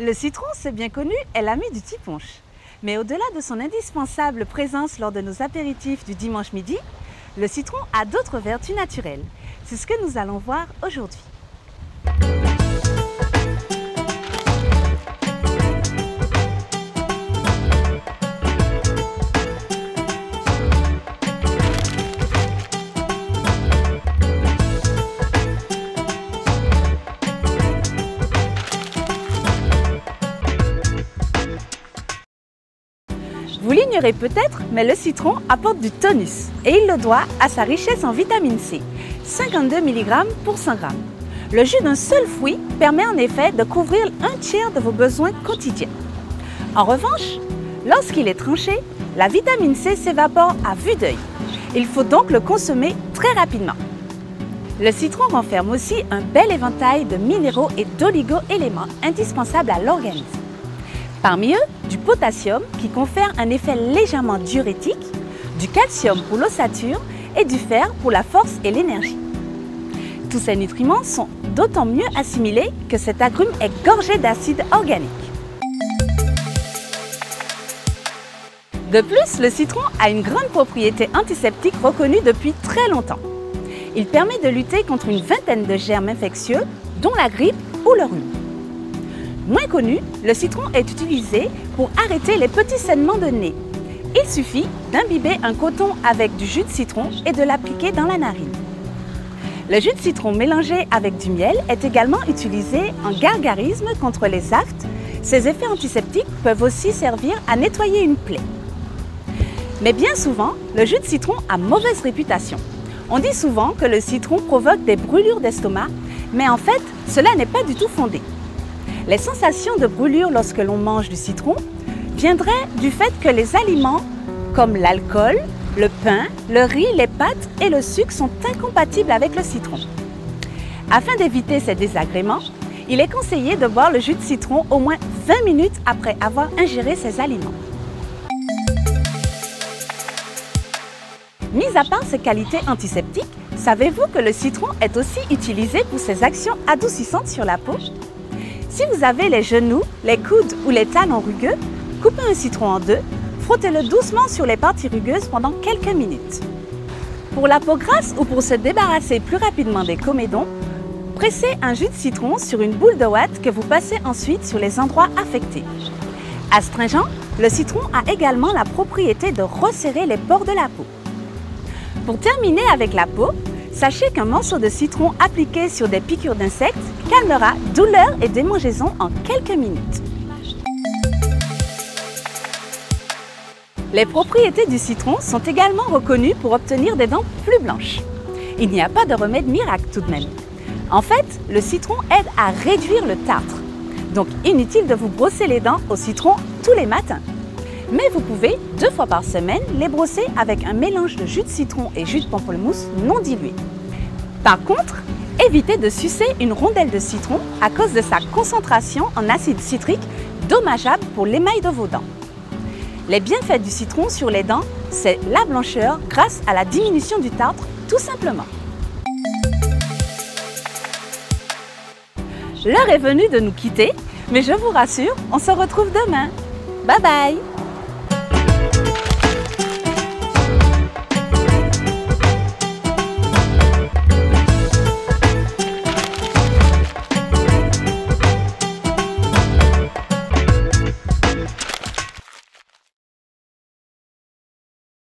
Le citron, c'est bien connu, est l'ami du petit punch. Mais au-delà de son indispensable présence lors de nos apéritifs du dimanche midi, le citron a d'autres vertus naturelles. C'est ce que nous allons voir aujourd'hui. Vous l'ignorez peut-être, mais le citron apporte du tonus et il le doit à sa richesse en vitamine C, 52 mg pour 100 g. Le jus d'un seul fruit permet en effet de couvrir un tiers de vos besoins quotidiens. En revanche, lorsqu'il est tranché, la vitamine C s'évapore à vue d'œil. Il faut donc le consommer très rapidement. Le citron renferme aussi un bel éventail de minéraux et d'oligo-éléments indispensables à l'organisme. Parmi eux, du potassium qui confère un effet légèrement diurétique, du calcium pour l'ossature et du fer pour la force et l'énergie. Tous ces nutriments sont d'autant mieux assimilés que cet agrume est gorgé d'acides organiques. De plus, le citron a une grande propriété antiseptique reconnue depuis très longtemps. Il permet de lutter contre une vingtaine de germes infectieux, dont la grippe ou le rhume. Moins connu, le citron est utilisé pour arrêter les petits saignements de nez. Il suffit d'imbiber un coton avec du jus de citron et de l'appliquer dans la narine. Le jus de citron mélangé avec du miel est également utilisé en gargarisme contre les aftes. Ses effets antiseptiques peuvent aussi servir à nettoyer une plaie. Mais bien souvent, le jus de citron a mauvaise réputation. On dit souvent que le citron provoque des brûlures d'estomac, mais en fait, cela n'est pas du tout fondé. Les sensations de brûlure lorsque l'on mange du citron viendraient du fait que les aliments comme l'alcool, le pain, le riz, les pâtes et le sucre sont incompatibles avec le citron. Afin d'éviter ces désagréments, il est conseillé de boire le jus de citron au moins 20 minutes après avoir ingéré ces aliments. Mis à part ses qualités antiseptiques, savez-vous que le citron est aussi utilisé pour ses actions adoucissantes sur la peau? Si vous avez les genoux, les coudes ou les talons rugueux, coupez un citron en deux, frottez-le doucement sur les parties rugueuses pendant quelques minutes. Pour la peau grasse ou pour se débarrasser plus rapidement des comédons, pressez un jus de citron sur une boule de ouate que vous passez ensuite sur les endroits affectés. Astringent, le citron a également la propriété de resserrer les pores de la peau. Pour terminer avec la peau, sachez qu'un morceau de citron appliqué sur des piqûres d'insectes calmera douleur et démangeaison en quelques minutes. Les propriétés du citron sont également reconnues pour obtenir des dents plus blanches. Il n'y a pas de remède miracle tout de même. En fait, le citron aide à réduire le tartre. Donc inutile de vous brosser les dents au citron tous les matins. Mais vous pouvez, 2 fois par semaine, les brosser avec un mélange de jus de citron et jus de pamplemousse non dilué. Par contre, évitez de sucer une rondelle de citron à cause de sa concentration en acide citrique dommageable pour l'émail de vos dents. Les bienfaits du citron sur les dents, c'est la blancheur grâce à la diminution du tartre, tout simplement. L'heure est venue de nous quitter, mais je vous rassure, on se retrouve demain. Bye bye!